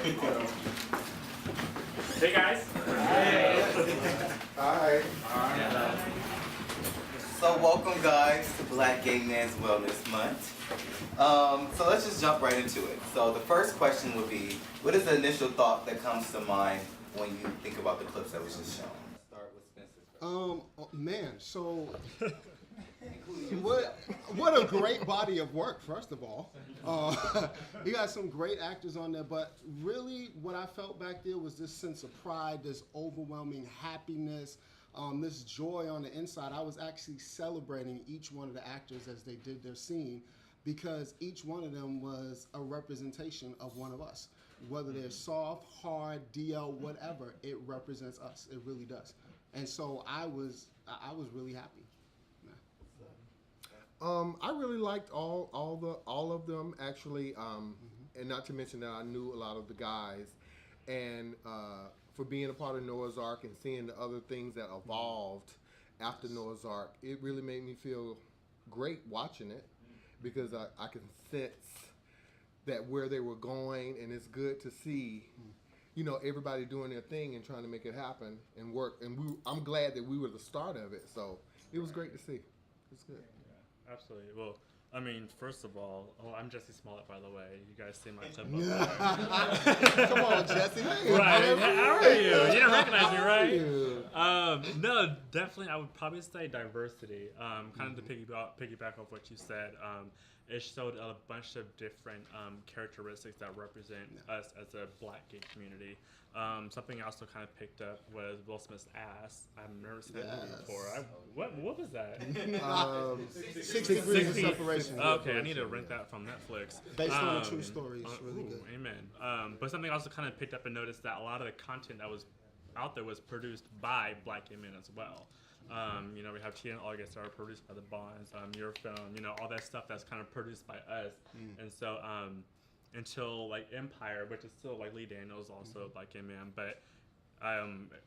Hey guys. Hi. So welcome guys to Black Gay Men's Wellness Month. So let's just jump right into it. So the first question would be, what is the initial thought that comes to mind when you think about the clips that was just shown? Start with Spencer. So what a great body of work, first of all. You got some great actors on there, but really what I felt back there was this sense of pride, this overwhelming happiness, this joy on the inside. I was actually celebrating each one of the actors as they did their scene, because each one of them was a representation of one of us. Whether they're soft, hard, DL, whatever, it represents us. It really does. And so I was really happy. I really liked all of them actually, and not to mention that I knew a lot of the guys, and for being a part of Noah's Ark and seeing the other things that evolved after Noah's Ark, it really made me feel great watching it, because I can sense that where they were going, and it's good to see, everybody doing their thing and trying to make it happen and work. And I'm glad that we were the start of it, so it was great to see. It's good. Absolutely. Well, I mean, first of all, I'm Jesse Smollett, by the way. You guys see my clip Come on, Jesse. Hey, right. How are you? You don't recognize me, How are right? you? No, definitely. I would probably say diversity. Kind of to piggyback off what you said. It showed a bunch of different characteristics that represent us as a Black gay community. Something I also kind of picked up was Will Smith's ass. I've never seen that movie before. What was that? 6 degrees of separation. Okay, I need to rent that from Netflix. Based on a true story. It's really good. Amen. But something I also kind of picked up and noticed that a lot of the content that was out there was produced by Black gay men as well. We have Tia and August that are produced by the Bonds, your film, all that stuff that's kind of produced by us. And so until like Empire, which is still like Lee Daniels also Black gay man, but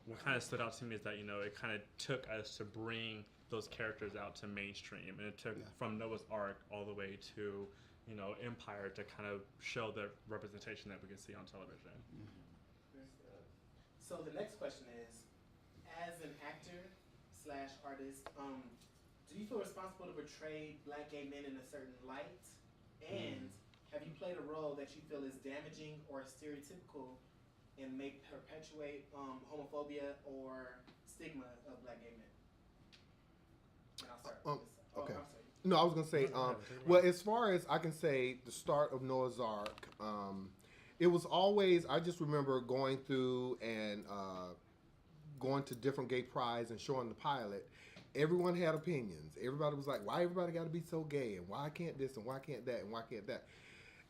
what kind of stood out to me is that it kind of took us to bring those characters out to mainstream, and it took from Noah's Ark all the way to Empire to kind of show the representation that we can see on television. So the next question is, as an actor/artist, do you feel responsible to portray Black gay men in a certain light? And have you played a role that you feel is damaging or stereotypical and may perpetuate homophobia or stigma of Black gay men? And I'll start with this. Okay. I'm sorry. No, I was gonna say, well, as far as I can say, the start of Noah's Ark, it was always, I just remember going through and going to different gay prides and showing the pilot. Everyone had opinions. Everybody was like, why everybody got to be so gay, and why can't this, and why can't that, and why can't that?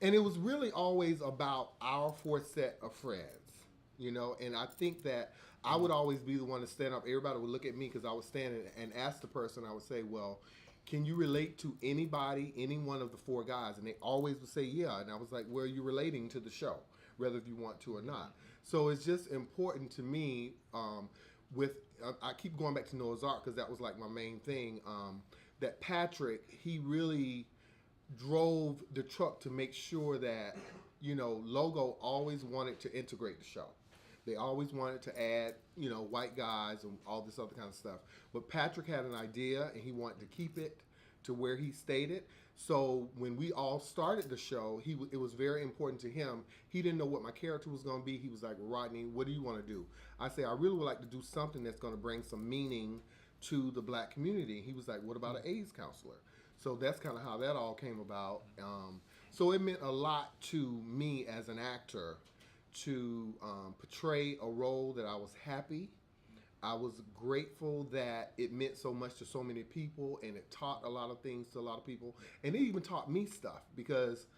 And it was really always about our fourth set of friends, and I think that I would always be the one to stand up. Everybody would look at me because I was standing and ask the person, I would say, well, can you relate to anybody, any one of the four guys? And they always would say, yeah. And I was like, well, you're relating to the show, whether if you want to or not. So it's just important to me I keep going back to Noah's Ark because that was like my main thing, that Patrick, he really drove the truck to make sure that, Logo always wanted to integrate the show. They always wanted to add, white guys and all this other kind of stuff. But Patrick had an idea, and he wanted to keep it to where he stated. So when we all started the show, it was very important to him. He didn't know what my character was going to be. He was like, Rodney, what do you want to do? I say, I really would like to do something that's going to bring some meaning to the Black community. He was like, what about an AIDS counselor? So that's kind of how that all came about. So it meant a lot to me as an actor to portray a role that I was happy. I was grateful that it meant so much to so many people, and it taught a lot of things to a lot of people. And it even taught me stuff, because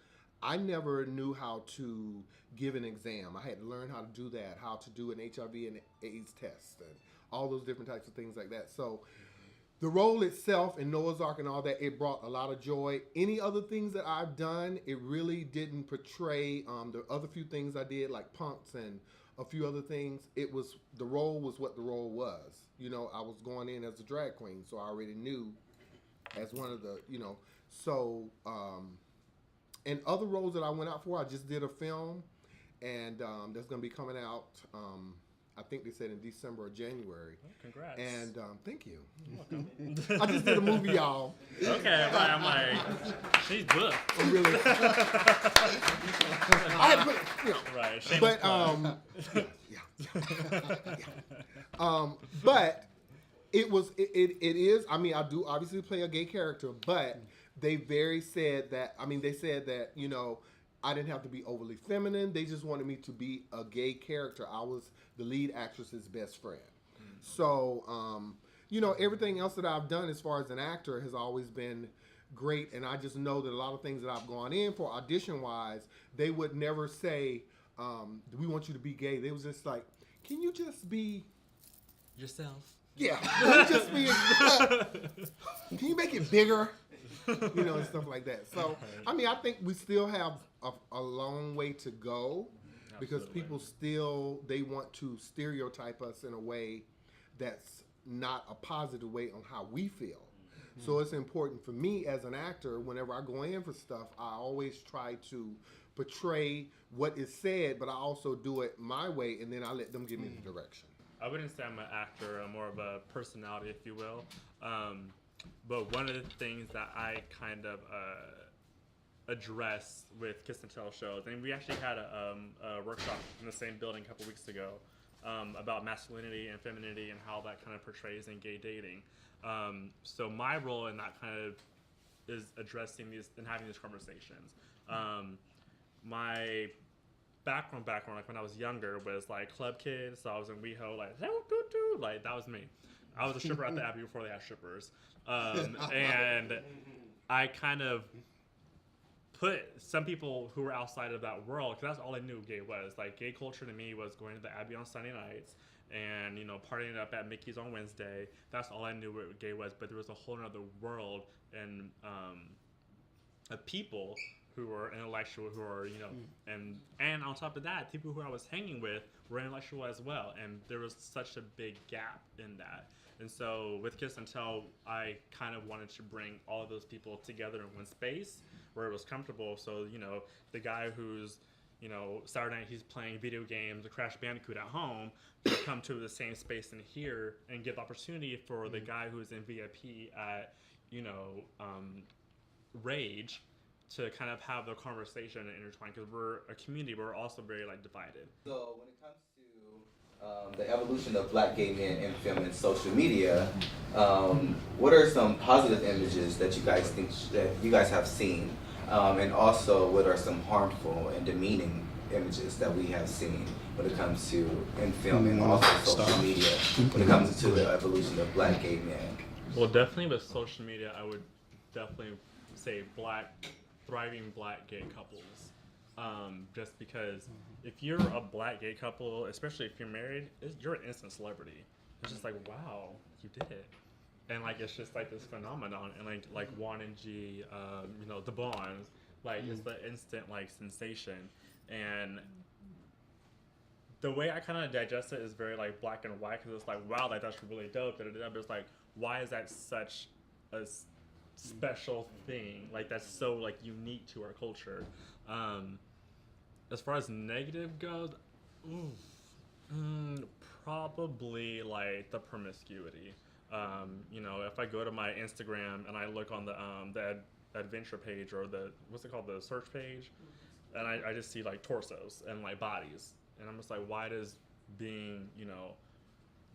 I never knew how to give an exam. I had to learn how to do that, how to do an HIV and AIDS test, and all those different types of things like that. So the role itself in Noah's Ark and all that, it brought a lot of joy. Any other things that I've done, it really didn't portray the other few things I did, like Punks and a few other things. The role was what the role was. I was going in as a drag queen, so I already knew as one of the, so, and other roles that I went out for, I just did a film, and that's going to be coming out. I think they said in December or January. Oh, congrats. And thank you. I just did a movie, y'all. Okay, right. I'm like, she's booked. I'm really. I had put, Right. Shameless but plug. but it is. I mean, I do obviously play a gay character, but they said that I didn't have to be overly feminine. They just wanted me to be a gay character. I was the lead actress's best friend. So, everything else that I've done as far as an actor has always been great. And I just know that a lot of things that I've gone in for audition-wise, they would never say, we want you to be gay. They was just like, can you just be... Yourself. Yeah. Can you just be... can you make it bigger? And stuff like that. So, I mean, I think we still have a long way to go because Absolutely. people still, they want to stereotype us in a way that's not a positive way on how we feel. So it's important for me as an actor, whenever I go in for stuff, I always try to portray what is said, but I also do it my way, and then I let them give me the direction. I wouldn't say I'm an actor. I'm more of a personality, if you will. But one of the things that I kind of address with Kiss and Tell shows, and we actually had a workshop in the same building a couple weeks ago about masculinity and femininity and how that kind of portrays in gay dating. So my role in that kind of is addressing these and having these conversations. My background, like when I was younger, was like club kid, so I was in WeHo, like that was me. I was a stripper at the Abbey before they had strippers. And I kind of put some people who were outside of that world, because that's all I knew gay was. Like, gay culture to me was going to the Abbey on Sunday nights and, partying up at Mickey's on Wednesday. That's all I knew what gay was. But there was a whole other world and of people who were intellectual, who are, and on top of that, people who I was hanging with were intellectual as well. And there was such a big gap in that. And so with Kiss and Tell, I kind of wanted to bring all of those people together in one space where it was comfortable. So, the guy who's, Saturday night he's playing video games, a Crash Bandicoot at home, could come to the same space in here and give opportunity for the guy who's in VIP at, Rage to kind of have the conversation and intertwine, because we're a community, but we're also very, divided. So when it comes to the evolution of black gay men in film and social media, what are some positive images that you guys think that you guys have seen, and also what are some harmful and demeaning images that we have seen when it comes to in film and also social media when it comes to the evolution of black gay men? Well, definitely with social media, I would definitely say thriving black gay couples. Just because if you're a black gay couple, especially if you're married, you're an instant celebrity. It's just like, wow, you did it. And it's just this phenomenon. And like Juan and G, the Bonds, it's the instant sensation. And the way I kind of digest it is very black and white, because it's wow, that's really dope. But it's why is that such a special thing? That's so unique to our culture. As far as negative goes, probably the promiscuity. If I go to my Instagram and I look on the adventure page, or the search page, and I just see torsos and bodies, and I'm just why does being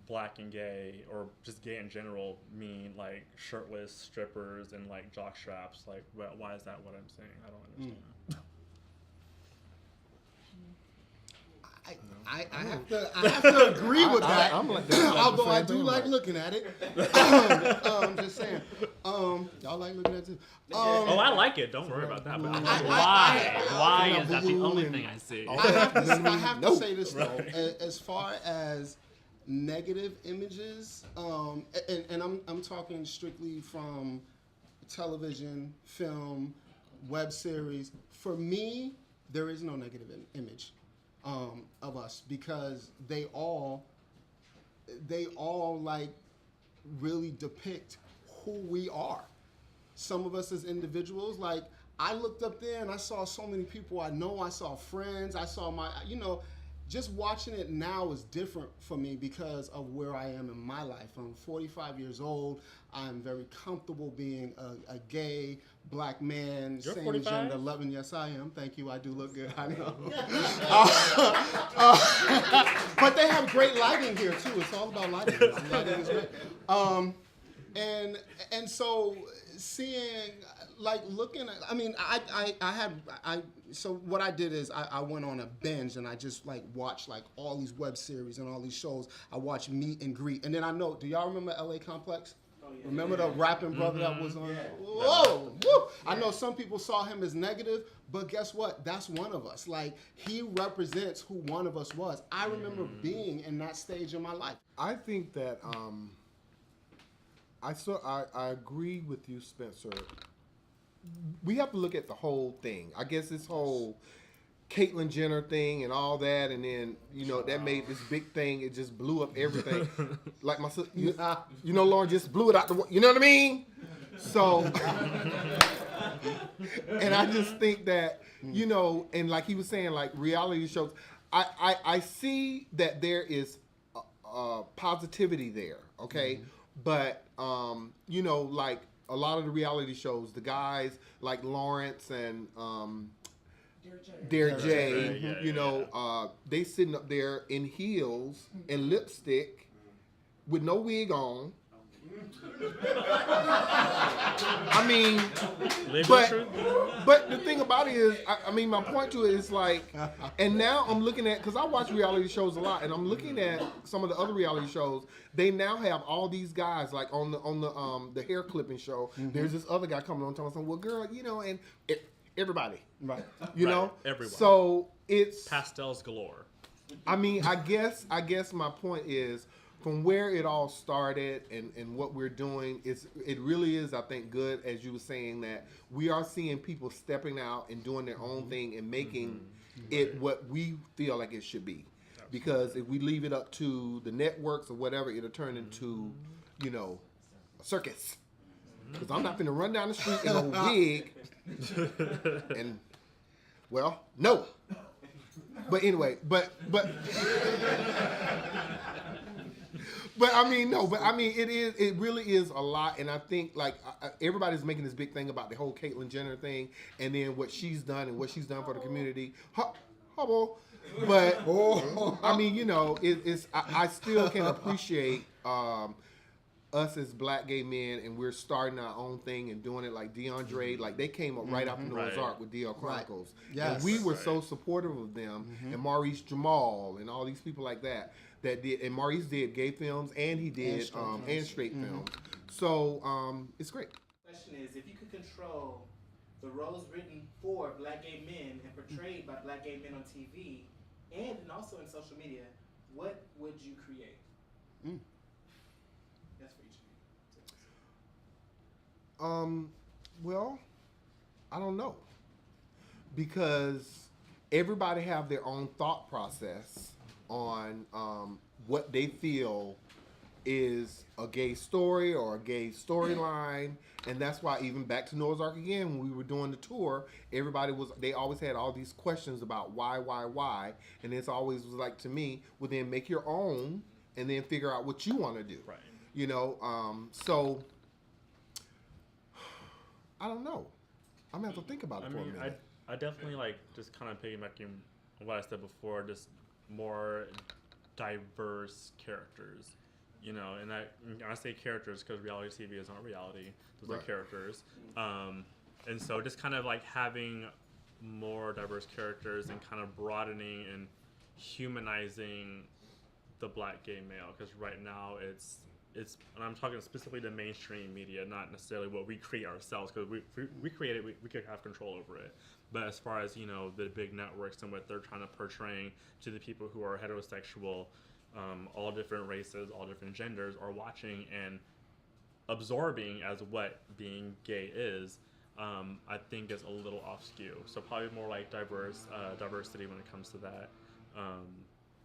black and gay, or just gay in general, mean shirtless strippers and jock straps? Why is that what I'm saying? I don't understand. I have to agree with that. I'm although I do like looking at it. Just saying. Y'all like looking at it too. I like it. Don't worry about that. But Why is that the only and- thing I see? I have to say this though, as far as negative images, and I'm talking strictly from television, film, web series. For me, there is no negative image of us, because they all really depict who we are. Some of us as individuals, I looked up there and I saw so many people I know. I saw friends. I saw my, just watching it now is different for me because of where I am in my life. I'm 45 years old. I'm very comfortable being a gay black man, You're same 45? gender, 11. Yes, I am. Thank you. I do look good. I know. But they have great lighting here too. It's all about lighting. Lighting is great. And so seeing, like, looking at, I mean, so what I did is I went on a binge and I just like watched like all these web series and all these shows. I watched Meet and Greet, and then I know, do y'all remember LA Complex? Remember the rapping brother that was on? Whoa! Woo. I know some people saw him as negative, but guess what? That's one of us. Like, he represents who one of us was. I remember being in that stage in my life. I think that I agree with you, Spencer. We have to look at the whole thing. I guess this whole Caitlyn Jenner thing and all that, and then that made this big thing. It just blew up everything. Like my sister, Lauren just blew it out the. You know what I mean? So, and I just think that and like he was saying, like reality shows. I see that there is positivity there. Okay, but like a lot of the reality shows, the guys like Lawrence and Derek J, they sitting up there in heels and lipstick with no wig on. I mean, but the thing about it is, I mean, my point to it is like, and now I'm looking at, because I watch reality shows a lot, and I'm looking at some of the other reality shows. They now have all these guys like on the hair clipping show. There's this other guy coming on telling us, well, girl, and everybody, right? Everyone. So it's pastels galore. I mean, I guess my point is, from where it all started and what we're doing, it really is, I think, good, as you were saying, that we are seeing people stepping out and doing their own thing and making it what we feel like it should be. Because if we leave it up to the networks or whatever, it'll turn into, a circus. Because I'm not going to run down the street in a wig and, well, no. But anyway, but I mean, no, but I mean, it really is a lot. And I think like everybody's making this big thing about the whole Caitlyn Jenner thing and then what she's done and what she's done for the community. Hubble. But I mean, I still can appreciate us as black gay men, and we're starting our own thing and doing it like DeAndre. Like they came up right after Noah's Ark with DL Chronicles. Right. Yes. And we were so supportive of them, and Maurice Jamal and all these people like that did. And Maurice did gay films, and he did straight films. So it's great. The question is, if you could control the roles written for black gay men and portrayed by black gay men on TV and also in social media, what would you create? That's for each of you. Well, I don't know, because everybody have their own thought process on what they feel is a gay story or a gay storyline. And that's why, even back to Noah's Ark again, when we were doing the tour, they always had all these questions about why, and it's always was like, to me, well, then make your own and then figure out what you want to do. Right. So I don't know. I'm gonna have to think about it for a minute. I definitely like just kind of piggybacking on what I said before, just more diverse characters. And I say characters because reality TV is not reality. Those are characters. And so just kind of like having more diverse characters and kind of broadening and humanizing the black gay male. Because right now it's, and I'm talking specifically the mainstream media, not necessarily what we create ourselves. Because we create it, we could have control over it. But as far as, the big networks and what they're trying to portray to the people who are heterosexual, all different races, all different genders, are watching and absorbing as what being gay is, I think is a little off skew. So probably more like diversity when it comes to that.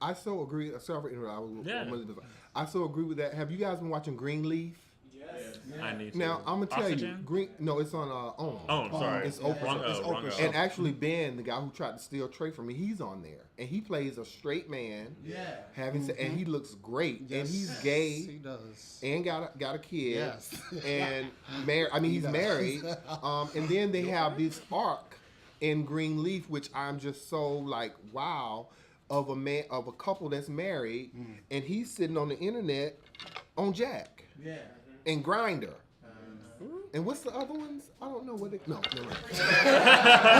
I so agree. Sorry for interrupting. I so agree with that. Have you guys been watching Greenleaf? Yes. I need to. Now I'm gonna tell you, Oxygen? Green. No, it's on OWN. Oh, I'm sorry. It's Oprah. Wrong It's O, wrong Oprah O. show. And actually, Ben, the guy who tried to steal Trey from me, he's on there, and he plays a straight man. Yeah. And he looks great, and Yes, he's he gay does. and got a kid. Yes. And married. I mean, he's does. married. And then they have this arc in Greenleaf, which I'm just so like, wow, of a couple that's married, and he's sitting on the internet on Jack Yeah. and Grinder. And what's the other ones? I don't know what they. No, never mind.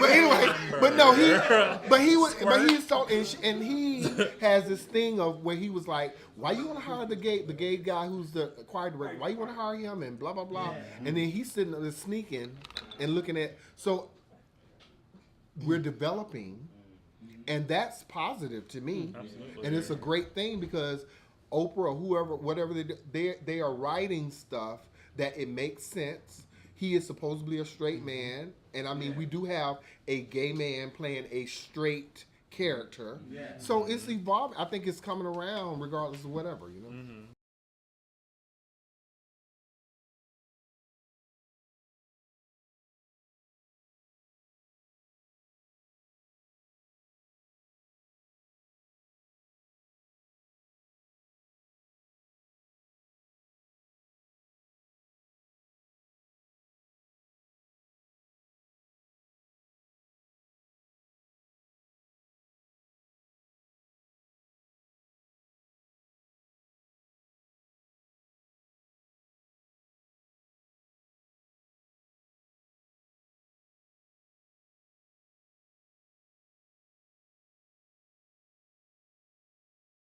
But anyway, he's so and he has this thing of where he was like, why you want to hire the gay guy who's the choir director? Why you want to hire him and blah blah blah? And then he's sitting there sneaking and looking at. So we're developing, and that's positive to me, and it's a great thing because Oprah or whoever, whatever they do, they are writing stuff that it makes sense. He is supposedly a straight man, and I mean we do have a gay man playing a straight character, so it's evolving. I think it's coming around regardless of whatever, you know.